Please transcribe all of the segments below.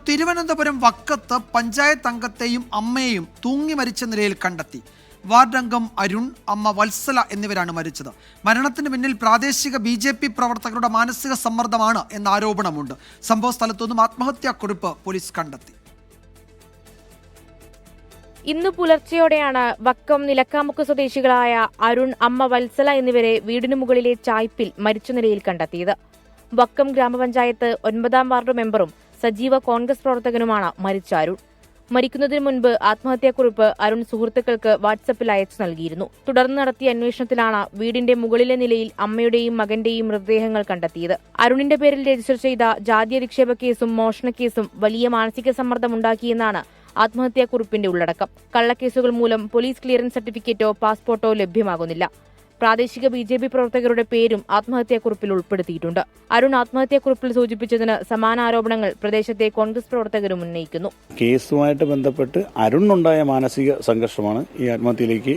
തിരുവനന്തപുരം വക്കത്ത് പഞ്ചായത്ത് അംഗത്തെയും അമ്മയെയും തൂങ്ങി മരിച്ച നിലയിൽ കണ്ടെത്തി. വാർഡംഗം അരുൺ, അമ്മ വത്സല എന്നിവരാണ് മരിച്ചത്. മരണത്തിന് പിന്നിൽ പ്രാദേശിക BJP പ്രവർത്തകരുടെ മാനസിക സമ്മർദ്ദമാണ് എന്ന ആരോപണമുണ്ട്. സംഭവ സ്ഥലത്തുനിന്നും ആത്മഹത്യാക്കുറിപ്പ് പോലീസ് കണ്ടെത്തി. ഇന്ന് പുലർച്ചെയോടെയാണ് വക്കം നിലക്കാമുക്ക് സ്വദേശികളായ അരുൺ, അമ്മ വത്സല എന്നിവരെ വീടിനു മുകളിലെ ചായ്പിൽ മരിച്ച നിലയിൽ കണ്ടെത്തിയത്. വക്കം ഗ്രാമപഞ്ചായത്ത് 9-ാം വാർഡ് മെമ്പറും സജീവ കോൺഗ്രസ് പ്രവർത്തകനുമാണ് മരിച്ച അരുൺ. മരിക്കുന്നതിന് മുൻപ് ആത്മഹത്യാക്കുറിപ്പ് അരുൺ സുഹൃത്തുക്കൾക്ക് വാട്സപ്പിൽ അയച്ചു നൽകിയിരുന്നു. തുടർന്ന് നടത്തിയ അന്വേഷണത്തിലാണ് വീടിന്റെ മുകളിലെ നിലയിൽ അമ്മയുടെയും മകന്റെയും മൃതദേഹങ്ങൾ കണ്ടെത്തിയത്. അരുണിന്റെ പേരിൽ രജിസ്റ്റർ ചെയ്ത ജാതി അധിക്ഷേപ കേസും മോഷണക്കേസും വലിയ മാനസിക സമ്മർദ്ദമുണ്ടാക്കിയെന്നാണ് ആത്മഹത്യാക്കുറിപ്പിന്റെ ഉള്ളടക്കം. കള്ളക്കേസുകൾ മൂലം പോലീസ് ക്ലിയറൻസ് സർട്ടിഫിക്കറ്റോ പാസ്പോർട്ടോ ലഭ്യമാകുന്നില്ല. പ്രാദേശിക BJP പ്രവർത്തകരുടെ പേരും ആത്മഹത്യാക്കുറിപ്പിൽ ഉൾപ്പെടുത്തിയിട്ടുണ്ട്. അരുൺ ആത്മഹത്യാക്കുറിപ്പിൽ സൂചിപ്പിച്ചതിന് സമാന ആരോപണങ്ങൾ പ്രദേശത്തെ കോൺഗ്രസ് പ്രവർത്തകരും ഉന്നയിക്കുന്നു. കേസുമായിട്ട് ബന്ധപ്പെട്ട് അരുണിനുണ്ടായ മാനസിക സംഘർഷമാണ് ഈ ആത്മഹത്യയിലേക്ക്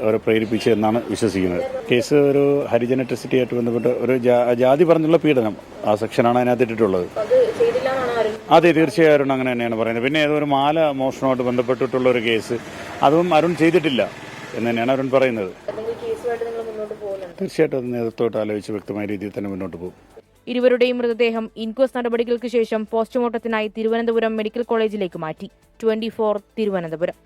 അവരെ പ്രേരിപ്പിച്ചതെന്നാണ് വിശ്വസിക്കുന്നത്. കേസ് ഒരു ഹരിജന ട്രസ്റ്റിയായിട്ട് ബന്ധപ്പെട്ട് ഒരു ജാതി പറഞ്ഞുള്ള പീഡനം, ആ സെക്ഷനാണ് അതിനകത്ത് ഇട്ടിട്ടുള്ളത്. അതെ, തീർച്ചയായും അരുൺ അങ്ങനെ തന്നെയാണ് പറയുന്നത്. പിന്നെ ഏതൊരു മാല മോഷണമായിട്ട് ബന്ധപ്പെട്ടിട്ടുള്ള ഒരു കേസ്, അതും അരുൺ ചെയ്തിട്ടില്ല എന്ന് തന്നെയാണ് അരുൺ പറയുന്നത്. തീർച്ചയായിട്ടും അത് നേതൃത്വമായിട്ട് ആലോചിച്ച് വ്യക്തമായ രീതിയിൽ തന്നെ മുന്നോട്ട് പോകും. ഇരുവരുടെയും മൃതദേഹം ഇൻക്വസ്റ്റ് നടപടികൾക്ക് ശേഷം പോസ്റ്റ്മോർട്ടത്തിനായി തിരുവനന്തപുരം മെഡിക്കൽ കോളേജിലേക്ക് മാറ്റി. 24 തിരുവനന്തപുരം.